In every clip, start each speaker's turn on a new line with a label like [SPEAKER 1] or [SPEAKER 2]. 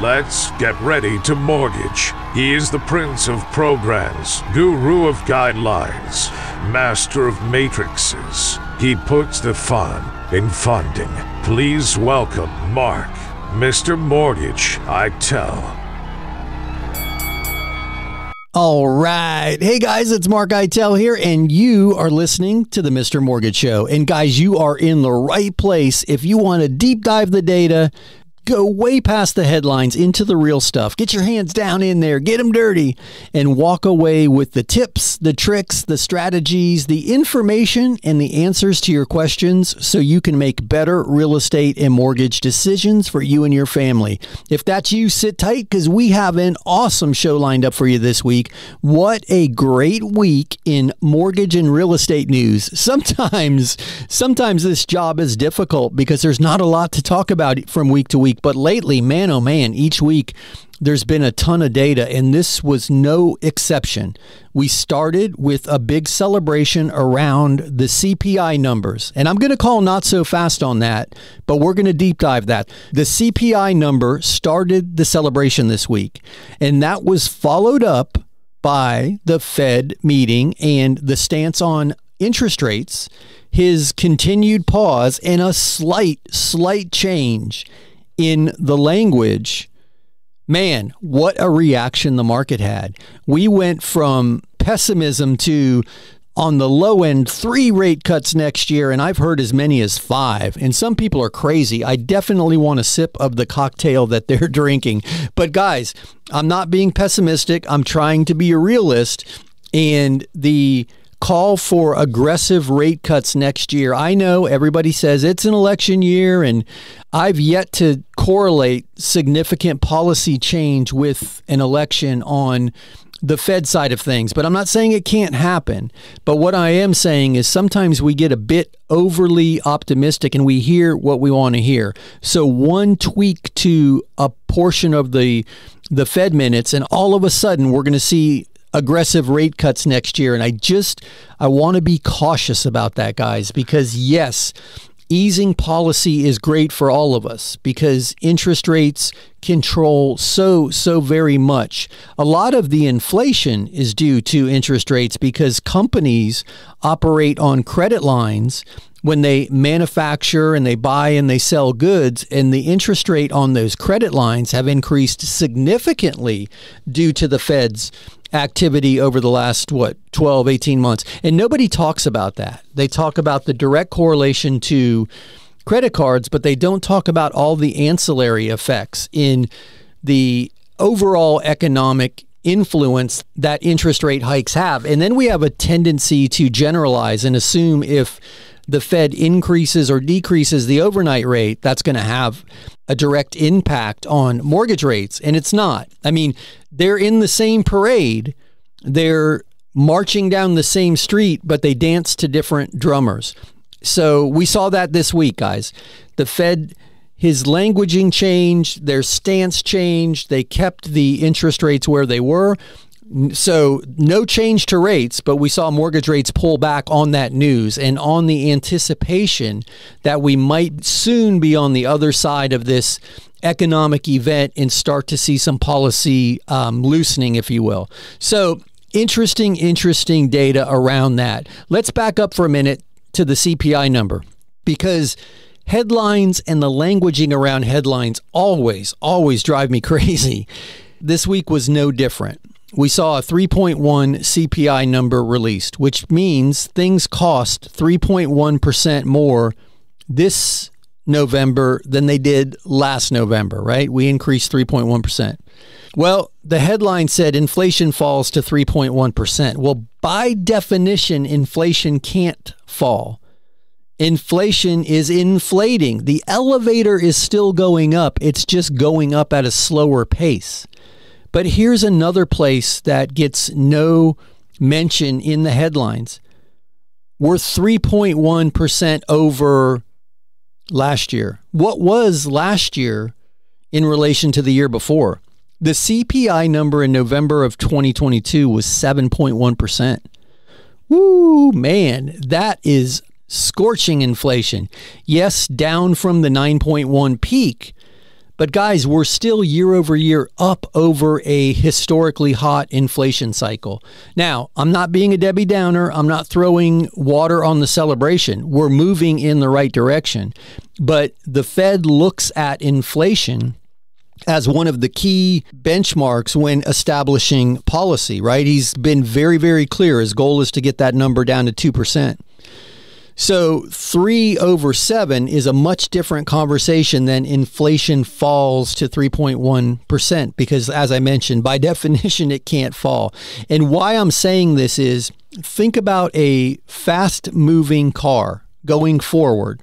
[SPEAKER 1] Let's get ready to mortgage. He is the prince of programs, guru of guidelines, master of matrices. He puts the fun in funding. Please welcome Mark, Mr. Mortgage, I tell.
[SPEAKER 2] All right. Hey, guys, it's Mark Eitel here, and you are listening to the Mr. Mortgage Show. And, guys, you are in the right place if you want to deep dive the data, go way past the headlines into the real stuff. Get your hands down in there, get them dirty, and walk away with the tips, the tricks, the strategies, the information, and the answers to your questions so you can make better real estate and mortgage decisions for you and your family. If that's you, sit tight because we have an awesome show lined up for you this week. What a great week in mortgage and real estate news. Sometimes this job is difficult because there's not a lot to talk about from week to week. But lately, man, oh man, each week there's been a ton of data, and this was no exception. We started with a big celebration around the CPI numbers, and I'm going to call not so fast on that, but we're going to deep dive that. The CPI number started the celebration this week, and that was followed up by the Fed meeting and the stance on interest rates, his continued pause, and a slight change in the language. Man, what a reaction the market had. We went from pessimism to, on the low end, 3 rate cuts next year, and I've heard as many as 5. And some people are crazy. I definitely want a sip of the cocktail that they're drinking. But guys, I'm not being pessimistic. I'm trying to be a realist. And the call for aggressive rate cuts next year. I know everybody says it's an election year, and I've yet to correlate significant policy change with an election on the Fed side of things, but I'm not saying it can't happen. But what I am saying is sometimes we get a bit overly optimistic and we hear what we want to hear. So one tweak to a portion of the Fed minutes, and all of a sudden we're going to see aggressive rate cuts next year. And I want to be cautious about that, guys, because yes, easing policy is great for all of us because interest rates control so very much. A lot of the inflation is due to interest rates because companies operate on credit lines when they manufacture and they buy and they sell goods, and the interest rate on those credit lines have increased significantly due to the Fed's activity over the last, 12, 18 months. And nobody talks about that. They talk about the direct correlation to credit cards, but they don't talk about all the ancillary effects in the overall economic influence that interest rate hikes have. And then we have a tendency to generalize and assume if the Fed increases or decreases the overnight rate, that's going to have a direct impact on mortgage rates. And it's not. I mean, they're in the same parade. They're marching down the same street, but they dance to different drummers. So we saw that this week, guys. The Fed, his languaging changed, their stance changed. They kept the interest rates where they were. So no change to rates, but we saw mortgage rates pull back on that news and on the anticipation that we might soon be on the other side of this economic event and start to see some policy loosening, if you will. So interesting data around that. Let's back up for a minute to the CPI number, because headlines and the languaging around headlines always drive me crazy. This week was no different. We saw a 3.1 CPI number released, which means things cost 3.1% more this November than they did last November, right? We increased 3.1%. Well, the headline said inflation falls to 3.1%. Well, by definition, inflation can't fall. Inflation is inflating. The elevator is still going up. It's just going up at a slower pace. But here's another place that gets no mention in the headlines. We're 3.1% over last year. What was last year in relation to the year before? The CPI number in November of 2022 was 7.1%. Woo, man, that is scorching inflation. Yes, down from the 9.1 peak, But guys, we're still year over year up over a historically hot inflation cycle. Now, I'm not being a Debbie Downer. I'm not throwing water on the celebration. We're moving in the right direction. But the Fed looks at inflation as one of the key benchmarks when establishing policy, right? He's been very, very clear. His goal is to get that number down to 2%. So 3 over 7 is a much different conversation than inflation falls to 3.1%, because as I mentioned, by definition, it can't fall. And why I'm saying this is, think about a fast moving car going forward.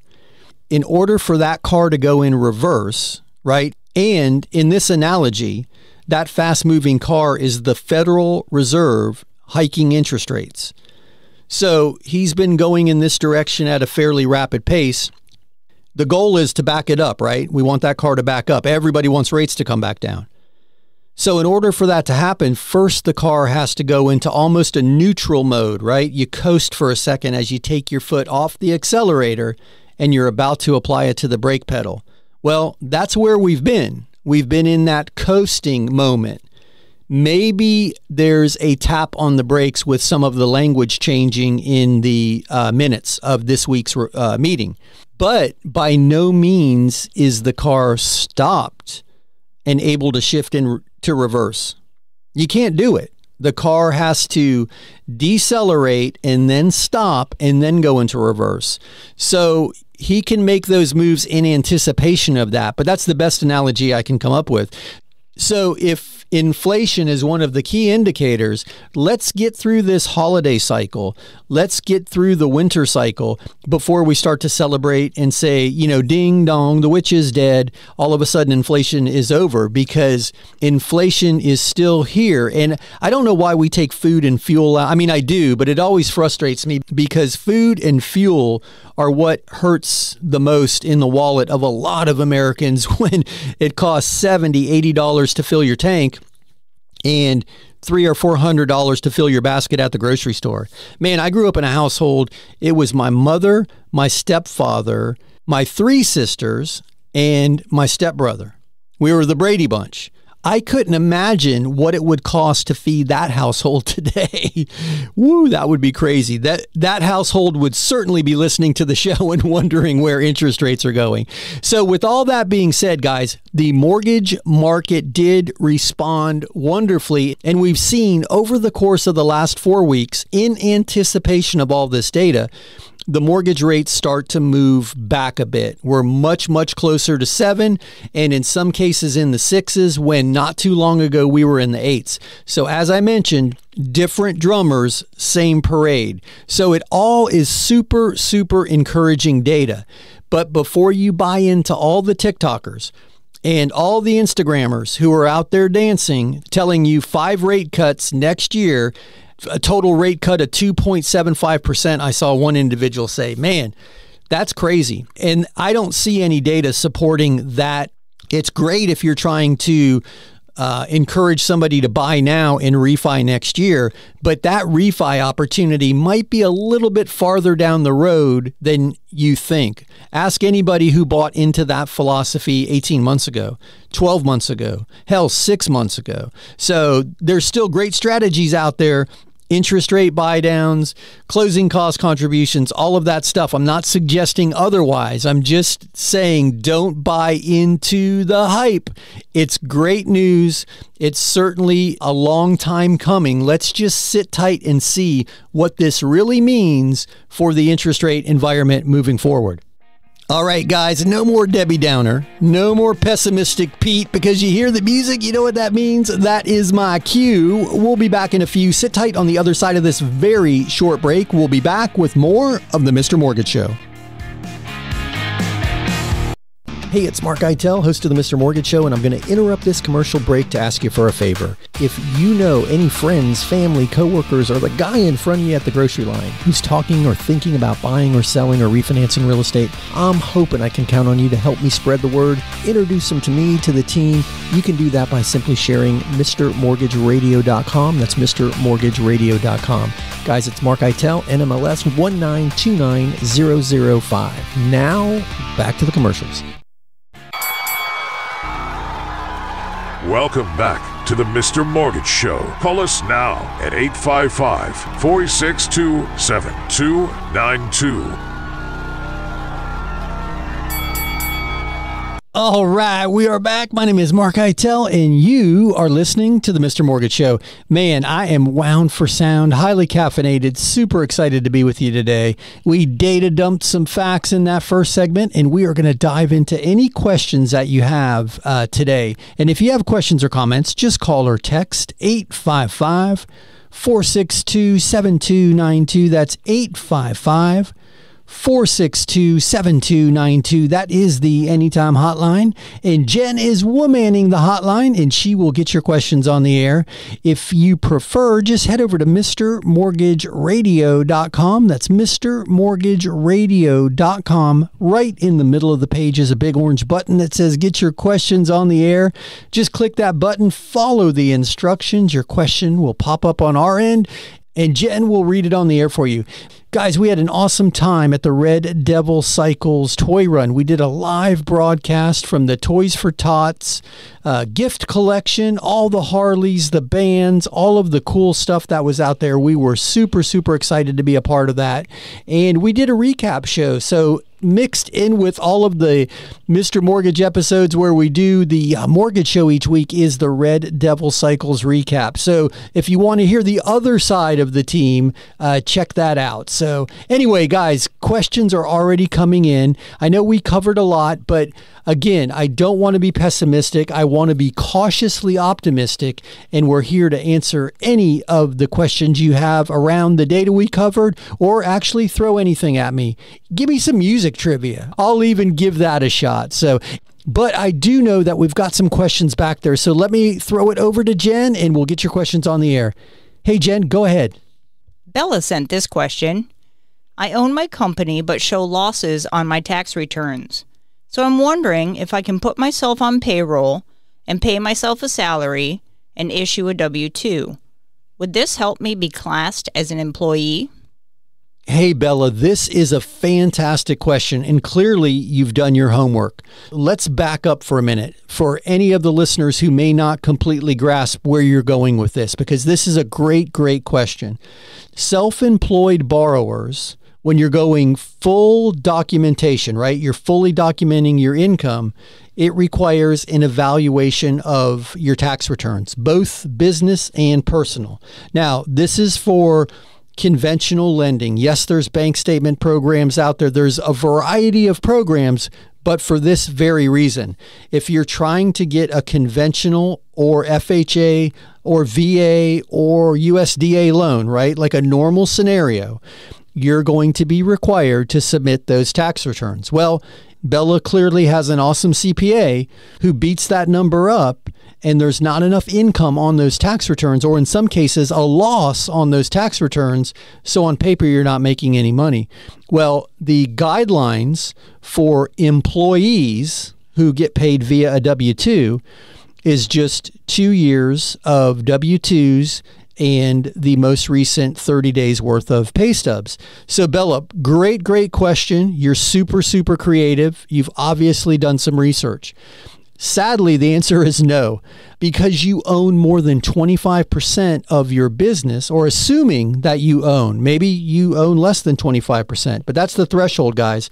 [SPEAKER 2] In order for that car to go in reverse, right? And in this analogy, that fast moving car is the Federal Reserve hiking interest rates. So he's been going in this direction at a fairly rapid pace. The goal is to back it up, right? We want that car to back up. Everybody wants rates to come back down. So in order for that to happen, first the car has to go into almost a neutral mode, right? You coast for a second as you take your foot off the accelerator and you're about to apply it to the brake pedal. Well, that's where we've been. We've been in that coasting moment. Maybe there's a tap on the brakes with some of the language changing in the minutes of this week's meeting. But by no means is the car stopped and able to shift into reverse. You can't do it. The car has to decelerate and then stop and then go into reverse. So he can make those moves in anticipation of that. But that's the best analogy I can come up with. So if inflation is one of the key indicators, let's get through this holiday cycle. Let's get through the winter cycle before we start to celebrate and say, you know, ding dong, the witch is dead. All of a sudden inflation is over, because inflation is still here. And I don't know why we take food and fuel out. I mean, I do, but it always frustrates me because food and fuel are what hurts the most in the wallet of a lot of Americans when it costs $70, $80 to fill your tank and $300 or $400 to fill your basket at the grocery store. Man, I grew up in a household. It was my mother, my stepfather, my 3 sisters, and my stepbrother. We were the Brady Bunch. I couldn't imagine what it would cost to feed that household today. Woo, that would be crazy. That household would certainly be listening to the show and wondering where interest rates are going. So with all that being said, guys, the mortgage market did respond wonderfully. And we've seen over the course of the last 4 weeks, in anticipation of all this data, the mortgage rates start to move back a bit. We're much, much closer to 7, and in some cases in the 6s, when not too long ago we were in the 8s. So as I mentioned, different drummers, same parade. So it all is super, super encouraging data. But before you buy into all the TikTokers and all the Instagrammers who are out there dancing, telling you 5 rate cuts next year, a total rate cut of 2.75%. I saw one individual say, man, that's crazy. And I don't see any data supporting that. It's great if you're trying to encourage somebody to buy now and refi next year, but that refi opportunity might be a little bit farther down the road than you think. Ask anybody who bought into that philosophy 18 months ago, 12 months ago, hell, 6 months ago. So there's still great strategies out there. Interest rate buy downs, closing cost contributions, all of that stuff. I'm not suggesting otherwise. I'm just saying don't buy into the hype. It's great news. It's certainly a long time coming. Let's just sit tight and see what this really means for the interest rate environment moving forward. All right, guys, no more Debbie Downer, no more pessimistic Pete, because you hear the music, you know what that means? That is my cue. We'll be back in a few. Sit tight on the other side of this very short break. We'll be back with more of the Mr. Mortgage Show. Hey, it's Mark Eitel, host of the Mr. Mortgage Show, and I'm going to interrupt this commercial break to ask you for a favor. If you know any friends, family, coworkers, or the guy in front of you at the grocery line who's talking or thinking about buying or selling or refinancing real estate, I'm hoping I can count on you to help me spread the word, introduce them to me, to the team. You can do that by simply sharing MrMortgageRadio.com. That's MrMortgageRadio.com. Guys, it's Mark Eitel, NMLS 1929005. Now, back to the commercials.
[SPEAKER 1] Welcome back to the Mr. Mortgage Show. Call us now at 855-462-7292.
[SPEAKER 2] All right, we are back. My name is Mark Eitel, and you are listening to the Mr. Mortgage Show. Man, I am wound for sound, highly caffeinated, super excited to be with you today. We data dumped some facts in that first segment, and we are going to dive into any questions that you have today. And if you have questions or comments, just call or text 855-462-7292. That's 855-462-7292. That is the Anytime Hotline. And Jen is womanning the hotline, and she will get your questions on the air. If you prefer, just head over to MrMortgageRadio.com. That's MrMortgageRadio.com. Right in the middle of the page is a big orange button that says Get Your Questions on the Air. Just click that button, follow the instructions. Your question will pop up on our end, and Jen will read it on the air for you. Guys, we had an awesome time at the Red Devil Cycles Toy Run. We did a live broadcast from the Toys for Tots gift collection, all the Harleys, the bands, all of the cool stuff that was out there. We were super, super excited to be a part of that. And we did a recap show. So mixed in with all of the Mr. Mortgage episodes where we do the mortgage show each week is the Red Devil Cycles recap. So if you want to hear the other side of the team, check that out. So anyway, guys, questions are already coming in. I know we covered a lot, but again, I don't want to be pessimistic. I want to be cautiously optimistic, and we're here to answer any of the questions you have around the data we covered, or actually throw anything at me. Give me some music trivia. I'll even give that a shot. But I do know that we've got some questions back there. So let me throw it over to Jen, and we'll get your questions on the air. Hey, Jen, go ahead.
[SPEAKER 3] Bella sent this question. I own my company but show losses on my tax returns. So I'm wondering if I can put myself on payroll and pay myself a salary and issue a W-2. Would this help me be classed as an employee?
[SPEAKER 2] Hey, Bella, this is a fantastic question, and clearly you've done your homework. Let's back up for a minute for any of the listeners who may not completely grasp where you're going with this, because this is a great, great question. Self-employed borrowers, when you're going full documentation, right? You're fully documenting your income. It requires an evaluation of your tax returns, both business and personal. Now, this is for conventional lending. Yes, there's bank statement programs out there. There's a variety of programs, but for this very reason. If you're trying to get a conventional or FHA or VA or USDA loan, right? Like a normal scenario, you're going to be required to submit those tax returns. Well, Bella clearly has an awesome CPA who beats that number up, and there's not enough income on those tax returns, or in some cases, a loss on those tax returns. So on paper, you're not making any money. Well, the guidelines for employees who get paid via a W-2 is just 2 years of W-2s and the most recent 30 days worth of pay stubs. So Bella, great, great question. You're super, super creative. You've obviously done some research. Sadly, the answer is no, because you own more than 25% of your business, or assuming that you own, maybe you own less than 25%, but that's the threshold, guys.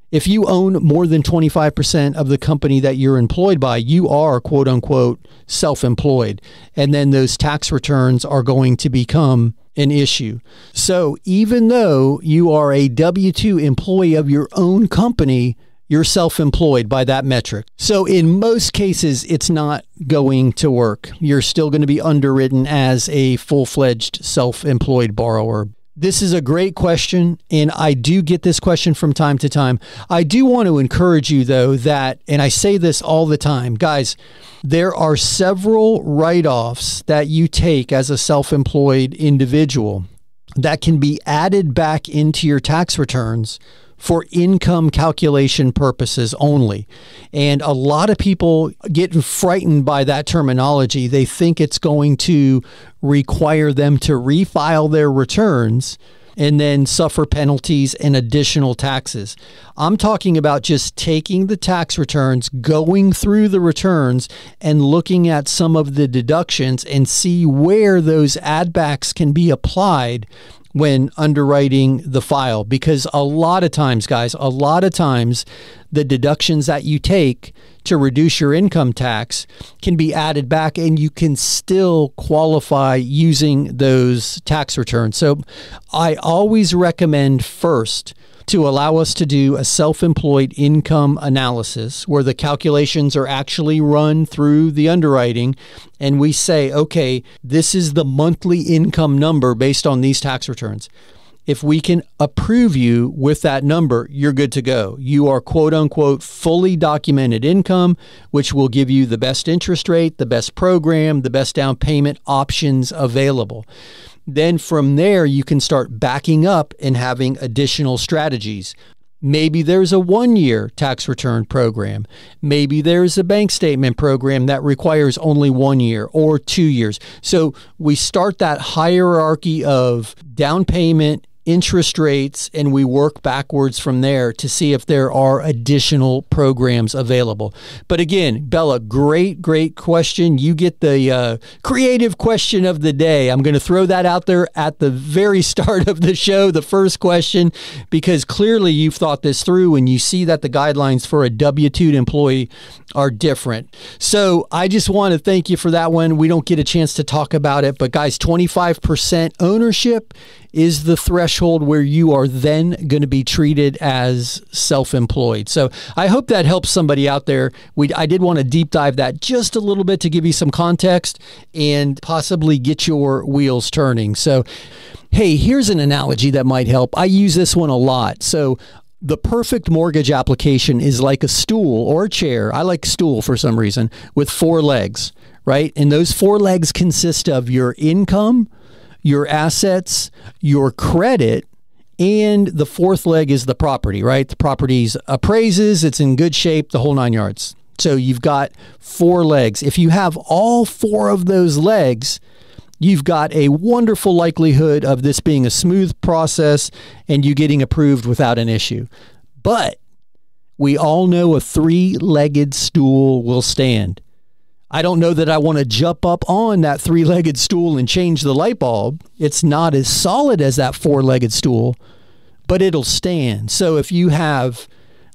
[SPEAKER 2] If you own more than 25% of the company that you're employed by, you are quote unquote self-employed. And then those tax returns are going to become an issue. So even though you are a W-2 employee of your own company, you're self-employed by that metric. So in most cases, it's not going to work. You're still going to be underwritten as a full-fledged self-employed borrower. This is a great question, and I do get this question from time to time. I do want to encourage you, though, that, and I say this all the time, guys, there are several write-offs that you take as a self-employed individual that can be added back into your tax returns for income calculation purposes only. And a lot of people get frightened by that terminology. They think it's going to require them to refile their returns and then suffer penalties and additional taxes. I'm talking about just taking the tax returns, going through the returns, and looking at some of the deductions and see where those add backs can be applied when underwriting the file. Because a lot of times, guys, the deductions that you take to reduce your income tax can be added back and you can still qualify using those tax returns. So I always recommend first to allow us to do a self-employed income analysis where the calculations are actually run through the underwriting and we say, okay, this is the monthly income number based on these tax returns. If we can approve you with that number, you're good to go. You are quote unquote fully documented income, which will give you the best interest rate, the best program, the best down payment options available. Then from there, you can start backing up and having additional strategies. Maybe there's a 1-year tax return program. Maybe there's a bank statement program that requires only 1 year or 2 years. So we start that hierarchy of down payment, interest rates, and we work backwards from there to see if there are additional programs available. But again, Bella, great question. You get the creative question of the day. I'm going to throw that out there at the very start of the show, the first question, because clearly you've thought this through and you see that the guidelines for a W-2 employee are different. So I just want to thank you for that one. We don't get a chance to talk about it, but guys, 25% ownership is the threshold where you are then going to be treated as self-employed. So I hope that helps somebody out there. I did want to deep dive that just a little bit to give you some context and possibly get your wheels turning. So, hey, here's an analogy that might help. I use this one a lot. So the perfect mortgage application is like a stool or a chair. I like stool for some reason with 4 legs, right? And those 4 legs consist of your income, your assets, your credit, and the 4th leg is the property, right? The property's appraises, it's in good shape, the whole 9 yards. So you've got 4 legs. If you have all 4 of those legs, you've got a wonderful likelihood of this being a smooth process and you getting approved without an issue. But we all know a 3-legged stool will stand. I don't know that I want to jump up on that 3-legged stool and change the light bulb. It's not as solid as that 4-legged stool, but it'll stand. So if you have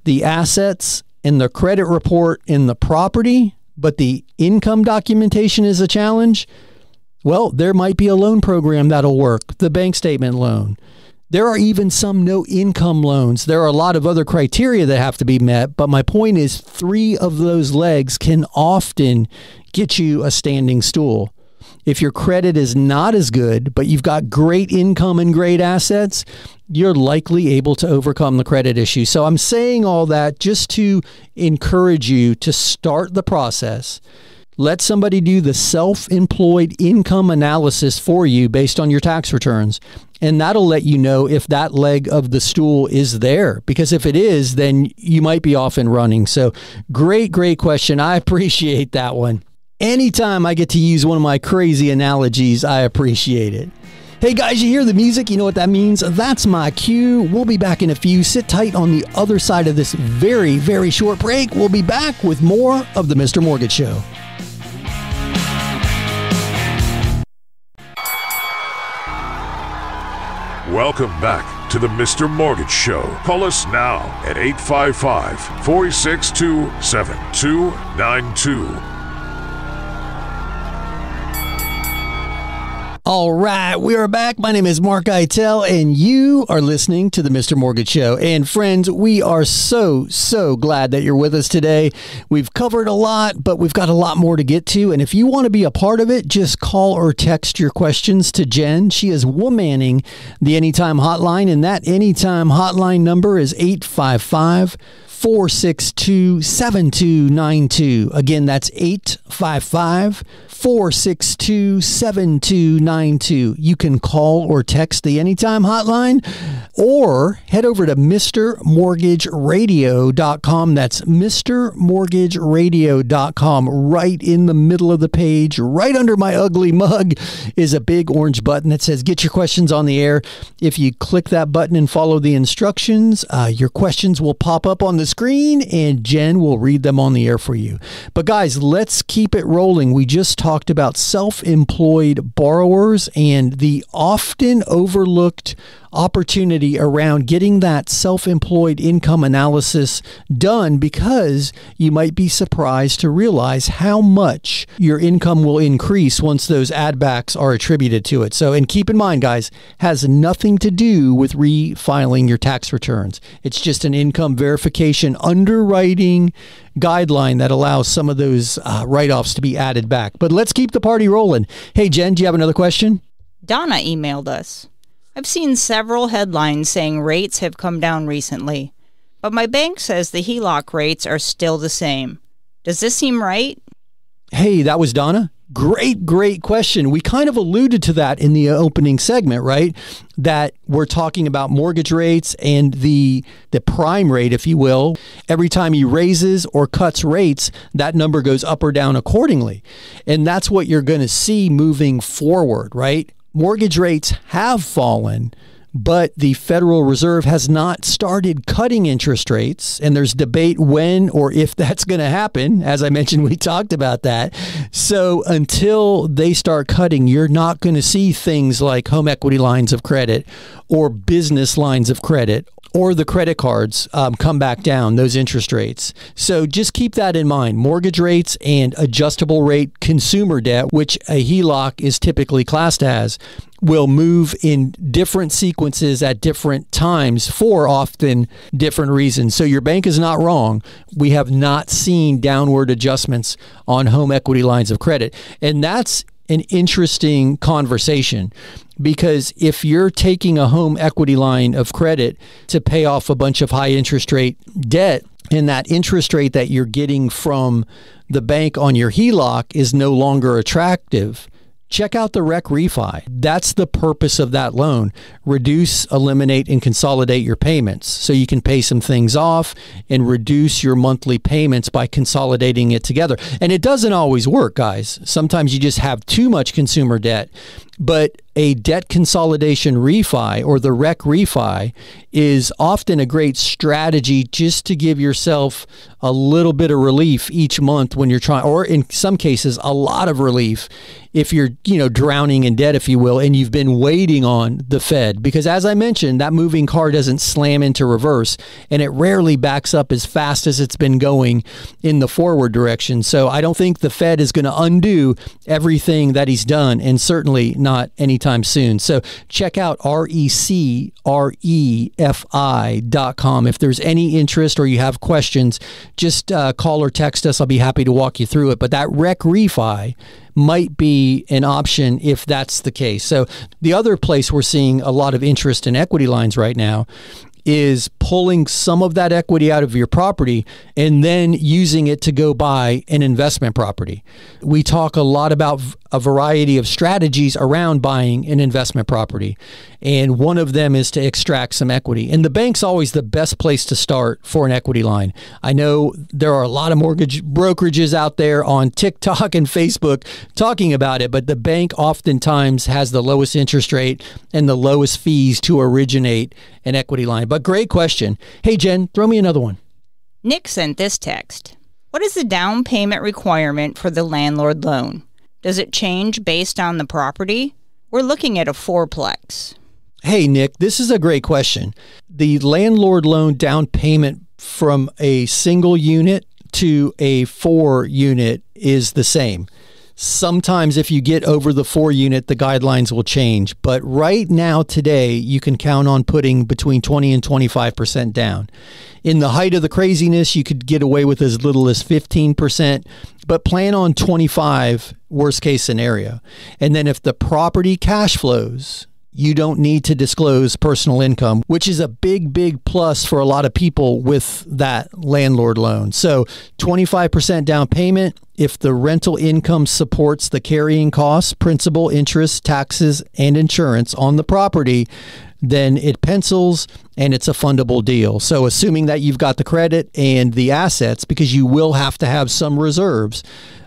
[SPEAKER 2] the assets and the credit report in the property, but the income documentation is a challenge, well, there might be a loan program that'll work, the bank statement loan. There are even some no-income loans. There are a lot of other criteria that have to be met, but my point is 3 of those legs can often get you a standing stool. If your credit is not as good, but you've got great income and great assets, you're likely able to overcome the credit issue. So I'm saying all that just to encourage you to start the process. Let somebody do the self-employed income analysis for you based on your tax returns. And that'll let you know if that leg of the stool is there. Because if it is, then you might be off and running. So great question. I appreciate that one. Anytime I get to use one of my crazy analogies, I appreciate it. Hey guys, you hear the music? You know what that means? That's my cue. We'll be back in a few. Sit tight on the other side of this very short break. We'll be back with more of the Mr. Mortgage Show.
[SPEAKER 1] Welcome back to the Mr. Mortgage Show. Call us now at 855-462-7292.
[SPEAKER 2] All right, we are back. My name is Mark Eitel, and you are listening to the Mr. Mortgage Show. And friends, we are so glad that you're with us today. We've covered a lot, but we've got a lot more to get to. And if you want to be a part of it, just call or text your questions to Jen. She is womanning the Anytime Hotline, and that Anytime Hotline number is 855 855-462-7292. Again, that's 855-462-7292. You can call or text the Anytime hotline or head over to MrMortgageRadio.com. That's MrMortgageRadio.com. Right in the middle of the page, right under my ugly mug, is a big orange button that says get your questions on the air. If you click that button and follow the instructions, your questions will pop up on the screen and Jen will read them on the air for you. But guys, let's keep it rolling. We just talked about self-employed borrowers and the often overlooked opportunity around getting that self-employed income analysis done, because you might be surprised to realize how much your income will increase once those add backs are attributed to it. So, and keep in mind, guys, has nothing to do with refiling your tax returns. It's just an income verification underwriting guideline that allows some of those write-offs to be added back. But let's keep the party rolling. Hey, Jen, do you have another question?
[SPEAKER 3] Donna emailed us. I've seen several headlines saying rates have come down recently, but my bank says the HELOC rates are still the same. Does this seem right?
[SPEAKER 2] Hey, that was Donna. Great question. We kind of alluded to that in the opening segment, right? That we're talking about mortgage rates and the prime rate, if you will. Every time he raises or cuts rates, that number goes up or down accordingly. And that's what you're going to see moving forward, right? Mortgage rates have fallen, but the Federal Reserve has not started cutting interest rates, and there's debate when or if that's going to happen. As I mentioned, we talked about that. So until they start cutting, you're not going to see things like home equity lines of credit or business lines of credit or the credit cards come back down, those interest rates. So just keep that in mind. Mortgage rates and adjustable rate consumer debt, which a HELOC is typically classed as, will move in different sequences at different times for often different reasons. So your bank is not wrong. We have not seen downward adjustments on home equity lines of credit. And that's an interesting conversation, because if you're taking a home equity line of credit to pay off a bunch of high interest rate debt, and that interest rate that you're getting from the bank on your HELOC is no longer attractive, check out the rec refi. That's the purpose of that loan. Reduce, eliminate, and consolidate your payments so you can pay some things off and reduce your monthly payments by consolidating it together. And it doesn't always work, guys. Sometimes you just have too much consumer debt. But a debt consolidation refi, or the rec refi, is often a great strategy just to give yourself a little bit of relief each month when you're trying, or in some cases, a lot of relief if you're, drowning in debt, if you will, and you've been waiting on the Fed. Because as I mentioned, that moving car doesn't slam into reverse, and it rarely backs up as fast as it's been going in the forward direction. So I don't think the Fed is going to undo everything that he's done, and certainly not anytime soon. So check out RECREFI.com. If there's any interest or you have questions, just call or text us. I'll be happy to walk you through it. But that rec refi might be an option if that's the case. So the other place we're seeing a lot of interest in equity lines right now is pulling some of that equity out of your property and then using it to go buy an investment property. We talk a lot about a variety of strategies around buying an investment property, and one of them is to extract some equity. And the bank's always the best place to start for an equity line. I know there are a lot of mortgage brokerages out there on TikTok and Facebook talking about it, but the bank oftentimes has the lowest interest rate and the lowest fees to originate an equity line. But great question. Hey, Jen, throw me another one.
[SPEAKER 3] Nick sent this text. What is the down payment requirement for the landlord loan? Does it change based on the property? We're looking at a fourplex.
[SPEAKER 2] Hey, Nick, this is a great question. The landlord loan down payment from a single unit to a 4-unit is the same. Sometimes if you get over the 4-unit, the guidelines will change. But right now, today, you can count on putting between 20 and 25% down. In the height of the craziness, you could get away with as little as 15%, but plan on 25, worst case scenario. And then if the property cash flows, You don't need to disclose personal income, which is a big, big plus for a lot of people with that landlord loan. So 25% down payment. If the rental income supports the carrying costs, principal, interest, taxes, and insurance on the property, then it pencils and it's a fundable deal. So assuming that you've got the credit and the assets, because you will have to have some reserves,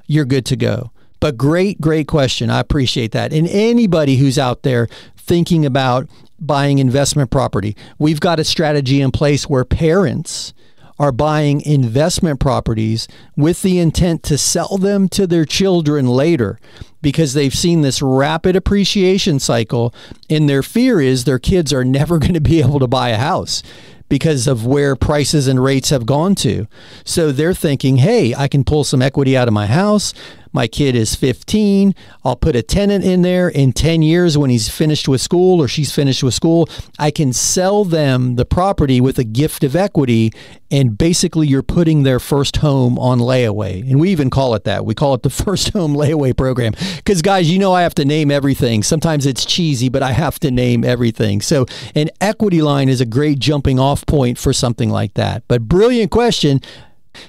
[SPEAKER 2] you're good to go. But great question. I appreciate that. And anybody who's out there thinking about buying investment property, we've got a strategy in place where parents are buying investment properties with the intent to sell them to their children later because they've seen this rapid appreciation cycle, and their fear is their kids are never going to be able to buy a house because of where prices and rates have gone to. So they're thinking, hey, I can pull some equity out of my house. My kid is 15. I'll put a tenant in there. In 10 years, when he's finished with school or she's finished with school, I can sell them the property with a gift of equity. And basically, you're putting their first home on layaway. And we even call it that. We call it the first home layaway program. Because, guys, you know I have to name everything. Sometimes it's cheesy, but I have to name everything. So an equity line is a great jumping off point for something like that. But brilliant question.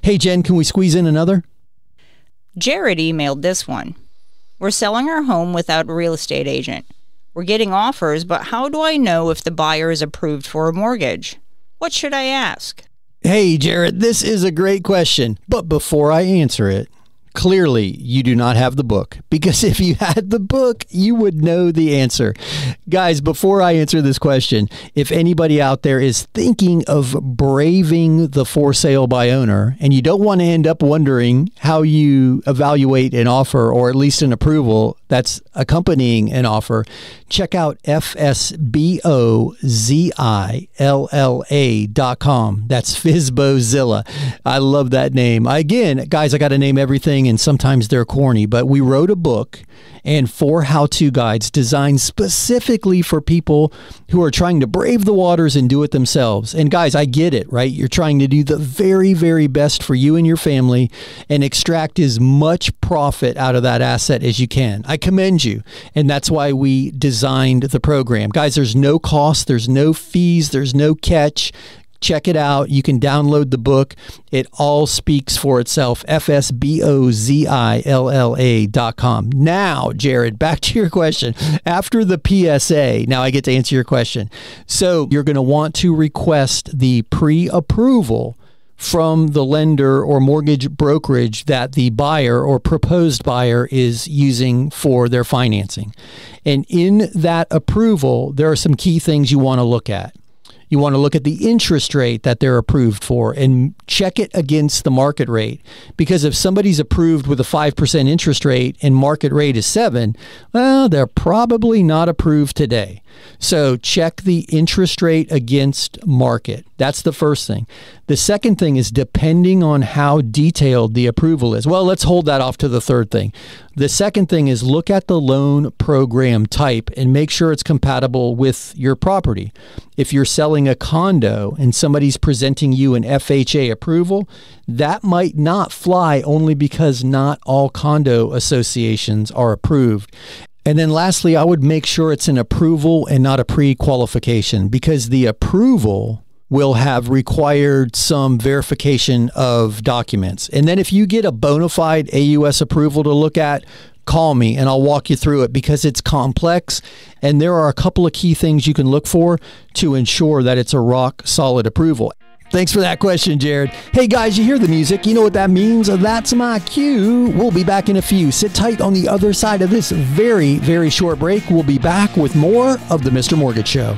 [SPEAKER 2] Hey, Jen, can we squeeze in another?
[SPEAKER 3] Jared emailed this one. We're selling our home without a real estate agent. We're getting offers, but how do I know if the buyer is approved for a mortgage? What should I ask?
[SPEAKER 2] Hey, Jared, this is a great question. But before I answer it, clearly you do not have the book, because if you had the book, you would know the answer. Guys, before I answer this question, if anybody out there is thinking of braving the for sale by owner and you don't want to end up wondering how you evaluate an offer or at least an approval that's accompanying an offer, check out FSBOZILLA.com. That's FSBOZilla. I love that name. Again, guys, I got to name everything, and sometimes they're corny, but we wrote a book and 4 how-to guides designed specifically for people who are trying to brave the waters and do it themselves. And guys, I get it, right? You're trying to do the very, very best for you and your family and extract as much profit out of that asset as you can. I commend you. And that's why we designed the program. Guys, there's no cost, there's no fees, there's no catch. Check it out. You can download the book. It all speaks for itself. FSBOZILLA.com. Now, Jared, back to your question. After the PSA, now I get to answer your question. So you're going to want to request the pre-approval from the lender or mortgage brokerage that the buyer or proposed buyer is using for their financing. And in that approval, there are some key things you want to look at. You want to look at the interest rate that they're approved for and check it against the market rate. Because if somebody's approved with a 5% interest rate and market rate is 7%, well, they're probably not approved today. So check the interest rate against market. That's the first thing. The second thing is depending on how detailed the approval is. Well, let's hold that off to the third thing. The second thing is look at the loan program type and make sure it's compatible with your property. If you're selling a condo and somebody's presenting you an FHA approval, that might not fly only because not all condo associations are approved. And then lastly, I would make sure it's an approval and not a pre-qualification, because the approval will have required some verification of documents. And then if you get a bona fide AUS approval to look at, call me and I'll walk you through it, because it's complex and there are a couple of key things you can look for to ensure that it's a rock solid approval. Thanks for that question, Jared. Hey guys, you hear the music. You know what that means? That's my cue. We'll be back in a few. Sit tight on the other side of this very, very short break. We'll be back with more of the Mr. Mortgage Show.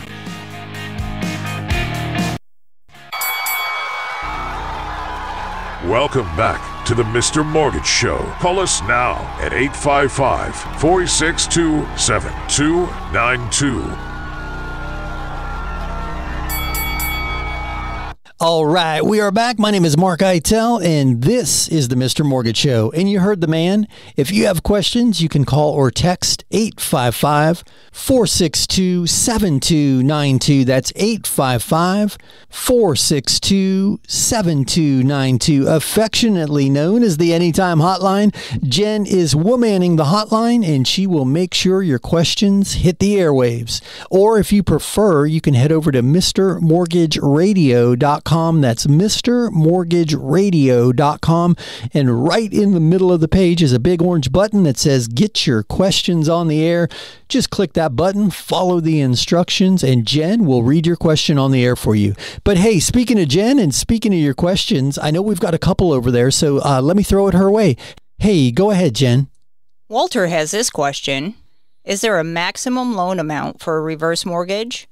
[SPEAKER 1] Welcome back to the Mr. Mortgage Show. Call us now at 855-462-7292.
[SPEAKER 2] All right, we are back. My name is Mark Eitel, and this is the Mr. Mortgage Show. And you heard the man. If you have questions, you can call or text 855-462-7292. That's 855-462-7292, affectionately known as the Anytime Hotline. Jen is womaning the hotline, and she will make sure your questions hit the airwaves. Or if you prefer, you can head over to MrMortgageRadio.com. That's MrMortgageRadio.com. And right in the middle of the page is a big orange button that says Get Your Questions on the Air. Just click that button, follow the instructions, and Jen will read your question on the air for you. But hey, speaking of Jen and speaking of your questions, I know we've got a couple over there, so let me throw it her way. Hey, go ahead, Jen.
[SPEAKER 3] Walter has this question. Is there a maximum loan amount for a reverse mortgage?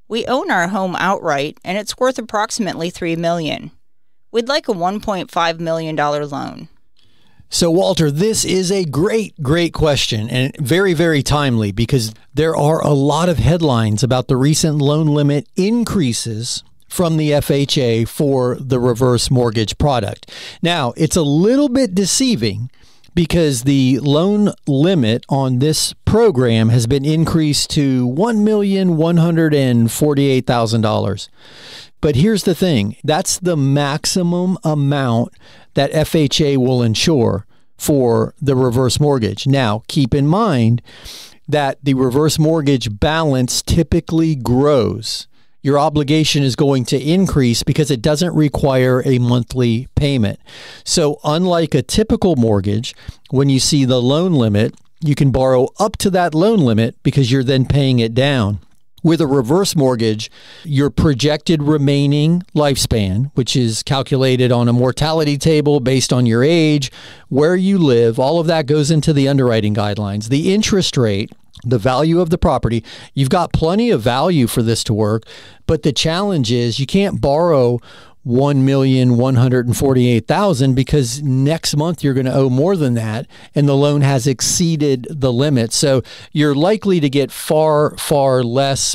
[SPEAKER 3] We own our home outright, and it's worth approximately $3 million. We'd like a $1.5 million loan.
[SPEAKER 2] So, Walter, this is a great question and very, very timely because there are a lot of headlines about the recent loan limit increases from the FHA for the reverse mortgage product. Now, it's a little bit deceiving because the loan limit on this program has been increased to $1,148,000. But here's the thing. That's the maximum amount that FHA will insure for the reverse mortgage. Now, keep in mind that the reverse mortgage balance typically grows. Your obligation is going to increase because it doesn't require a monthly payment. So unlike a typical mortgage, when you see the loan limit, you can borrow up to that loan limit because you're then paying it down. With a reverse mortgage, your projected remaining lifespan, which is calculated on a mortality table based on your age, where you live, all of that goes into the underwriting guidelines. The interest rate, the value of the property, you've got plenty of value for this to work, but the challenge is you can't borrow $1,148,000 because next month you're going to owe more than that, and the loan has exceeded the limit. So you're likely to get far, far less.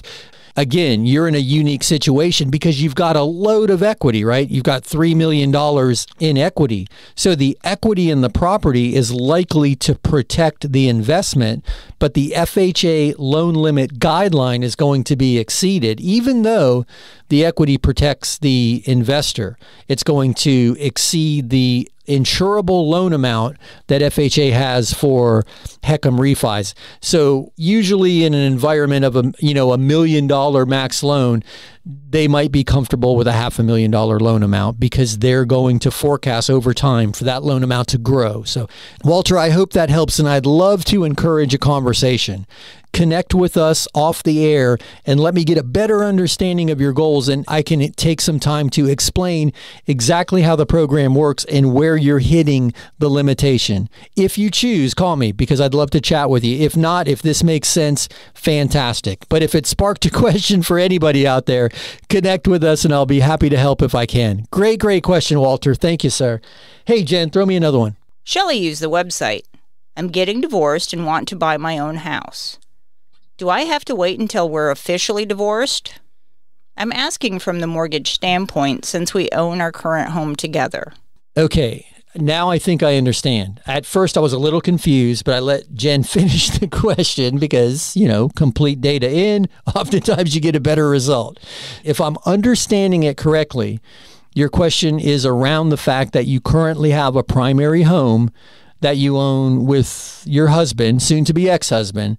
[SPEAKER 2] Again, you're in a unique situation because you've got a load of equity, right? You've got $3 million in equity. So the equity in the property is likely to protect the investment, but the FHA loan limit guideline is going to be exceeded. Even though the equity protects the investor, it's going to exceed the insurable loan amount that FHA has for HECM refis. So usually in an environment of $1 million max loan, they might be comfortable with a $500,000 loan amount because they're going to forecast over time for that loan amount to grow. So, Walter, I hope that helps, and I'd love to encourage a conversation. Connect with us off the air and let me get a better understanding of your goals, and I can take some time to explain exactly how the program works and where you're hitting the limitation. If you choose, call me because I'd love to chat with you. If not, if this makes sense, fantastic. But if it sparked a question for anybody out there, connect with us and I'll be happy to help if I can. Great question, Walter. Thank you, sir. Hey, Jen, throw me another one.
[SPEAKER 3] Shelley used the website. I'm getting divorced and want to buy my own house. Do I have to wait until we're officially divorced? I'm asking from the mortgage standpoint since we own our current home together.
[SPEAKER 2] Okay, now I think I understand. At first I was a little confused, but I let Jen finish the question because, complete data in, oftentimes you get a better result. If I'm understanding it correctly, your question is around the fact that you currently have a primary home that you own with your husband, soon to be ex-husband,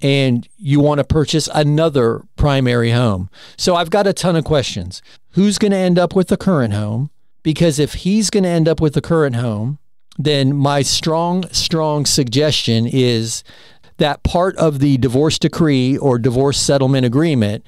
[SPEAKER 2] and you want to purchase another primary home. So I've got a ton of questions. Who's going to end up with the current home? Because if he's going to end up with the current home, then my strong suggestion is that part of the divorce decree or divorce settlement agreement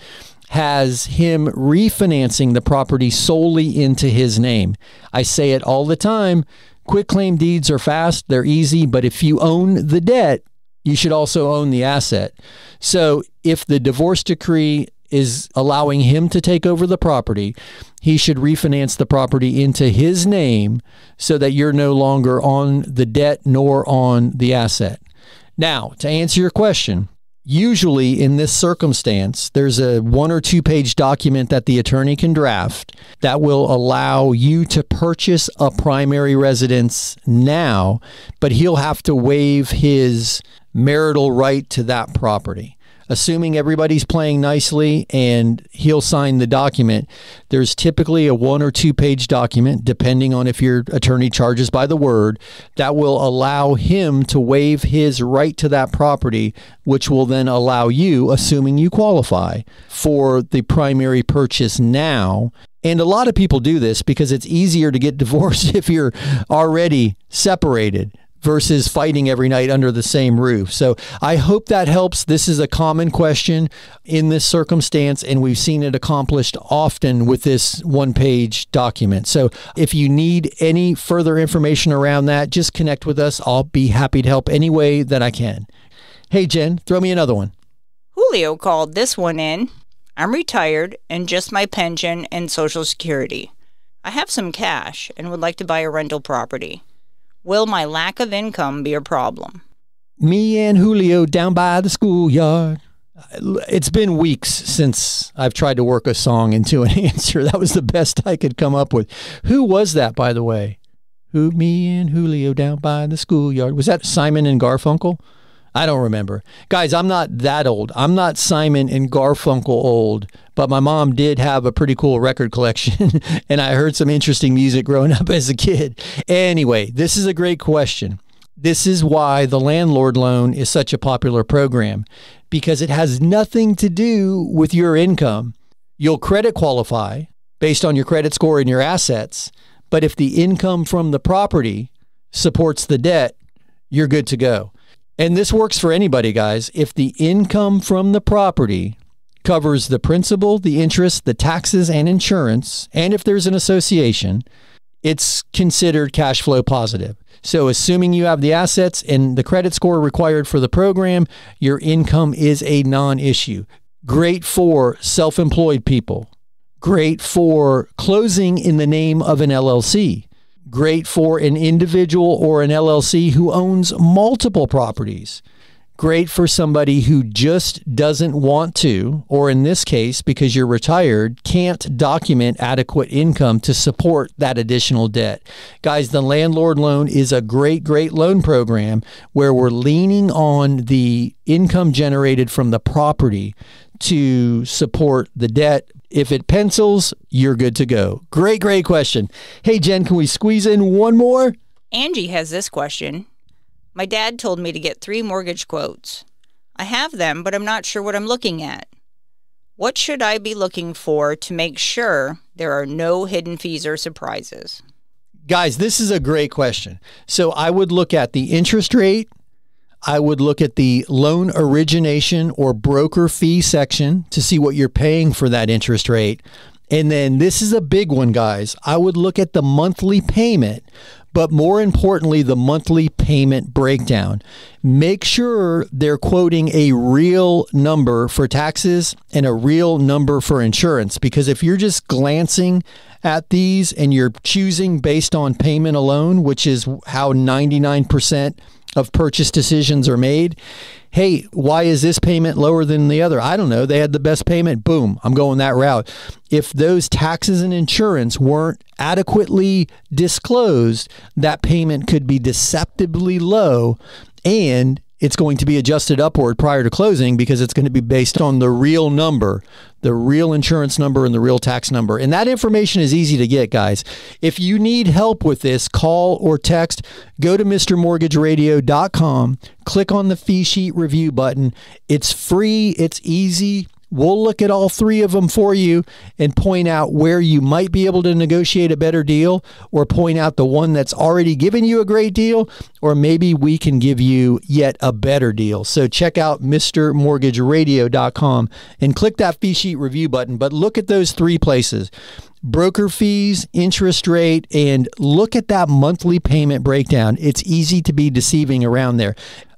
[SPEAKER 2] has him refinancing the property solely into his name. I say it all the time. Quitclaim deeds are fast, they're easy, but if you own the debt, you should also own the asset. So if the divorce decree is allowing him to take over the property, he should refinance the property into his name so that you're no longer on the debt nor on the asset. Now, to answer your question, Usually in this circumstance, there's a 1 or 2 page document that the attorney can draft that will allow you to purchase a primary residence now, but he'll have to waive his marital right to that property. Assuming everybody's playing nicely and he'll sign the document, there's typically a 1 or 2 page document, depending on if your attorney charges by the word, that will allow him to waive his right to that property, which will then allow you, assuming you qualify, for the primary purchase now. And a lot of people do this because it's easier to get divorced if you're already separated versus fighting every night under the same roof. So I hope that helps. This is a common question in this circumstance, and we've seen it accomplished often with this 1-page document. So if you need any further information around that, just connect with us. I'll be happy to help any way that I can. Hey, Jen, throw me another one.
[SPEAKER 3] Julio called this one in. I'm retired and just my pension and Social Security. I have some cash and would like to buy a rental property. Will my lack of income be a problem?
[SPEAKER 2] Me and Julio down by the schoolyard. It's been weeks since I've tried to work a song into an answer. That was the best I could come up with. Who was that, by the way? Me and Julio down by the schoolyard. Was that Simon and Garfunkel? I don't remember. Guys, I'm not that old. I'm not Simon and Garfunkel old, but my mom did have a pretty cool record collection, and I heard some interesting music growing up as a kid. Anyway, this is a great question. This is why the landlord loan is such a popular program, because it has nothing to do with your income. You'll credit qualify based on your credit score and your assets, but if the income from the property supports the debt, you're good to go. And this works for anybody, guys. If the income from the property covers the principal, the interest, the taxes, and insurance, and if there's an association, it's considered cash flow positive. So assuming you have the assets and the credit score required for the program, your income is a non-issue. Great for self-employed people. Great for closing in the name of an LLC. Great for an individual or an LLC who owns multiple properties. Great for somebody who just doesn't want to, or in this case, because you're retired, can't document adequate income to support that additional debt. Guys, the landlord loan is a great, great loan program where we're leaning on the income generated from the property to support the debt. If it pencils, you're good to go. Great, great question. Hey, Jen, can we squeeze in one more?
[SPEAKER 3] Angie has this question. My dad told me to get 3 mortgage quotes. I have them, but I'm not sure what I'm looking at. What should I be looking for to make sure there are no hidden fees or surprises?
[SPEAKER 2] Guys, this is a great question. So I would look at the interest rate. I would look at the loan origination or broker fee section to see what you're paying for that interest rate. And then this is a big one, guys. I would look at the monthly payment, but more importantly, the monthly payment breakdown. Make sure they're quoting a real number for taxes and a real number for insurance, because if you're just glancing at these and you're choosing based on payment alone, which is how 99% of purchase decisions are made. Hey, why is this payment lower than the other? I don't know. They had the best payment. Boom, I'm going that route. If those taxes and insurance weren't adequately disclosed, that payment could be deceptively low, and it's going to be adjusted upward prior to closing because it's going to be based on the real number, the real insurance number and the real tax number. And that information is easy to get, guys. If you need help with this, call or text, go to MrMortgageRadio.com, click on the fee sheet review button. It's free. It's easy. We'll look at all 3 of them for you and point out where you might be able to negotiate a better deal, or point out the one that's already given you a great deal, or maybe we can give you yet a better deal. So check out MrMortgageRadio.com and click that fee sheet review button. But look at those 3 places: broker fees, interest rate, and look at that monthly payment breakdown. It's easy to be deceiving around there.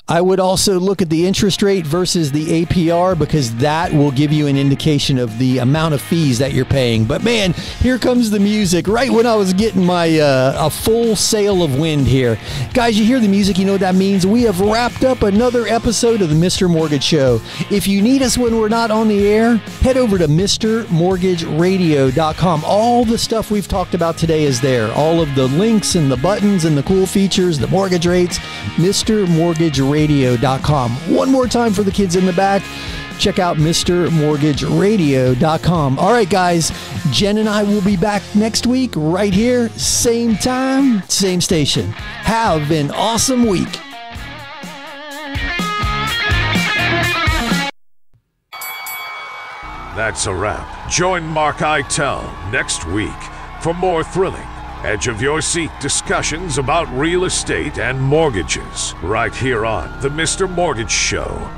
[SPEAKER 2] I would also look at the interest rate versus the APR because that will give you an indication of the amount of fees that you're paying. But man, here comes the music right when I was getting my a full sail of wind here. Guys, you hear the music, you know what that means. We have wrapped up another episode of the Mr. Mortgage Show. If you need us when we're not on the air, head over to MrMortgageRadio.com. All the stuff we've talked about today is there. All of the links and the buttons and the cool features, the mortgage rates, MrMortgageRadio.com. One more time for the kids in the back. Check out MrMortgageRadio.com. All right, guys. Jen and I will be back next week right here. Same time, same station. Have an awesome week.
[SPEAKER 1] That's a wrap. Join Mark Eitel next week for more thrilling, edge-of-your-seat discussions about real estate and mortgages right here on The Mr. Mortgage Show.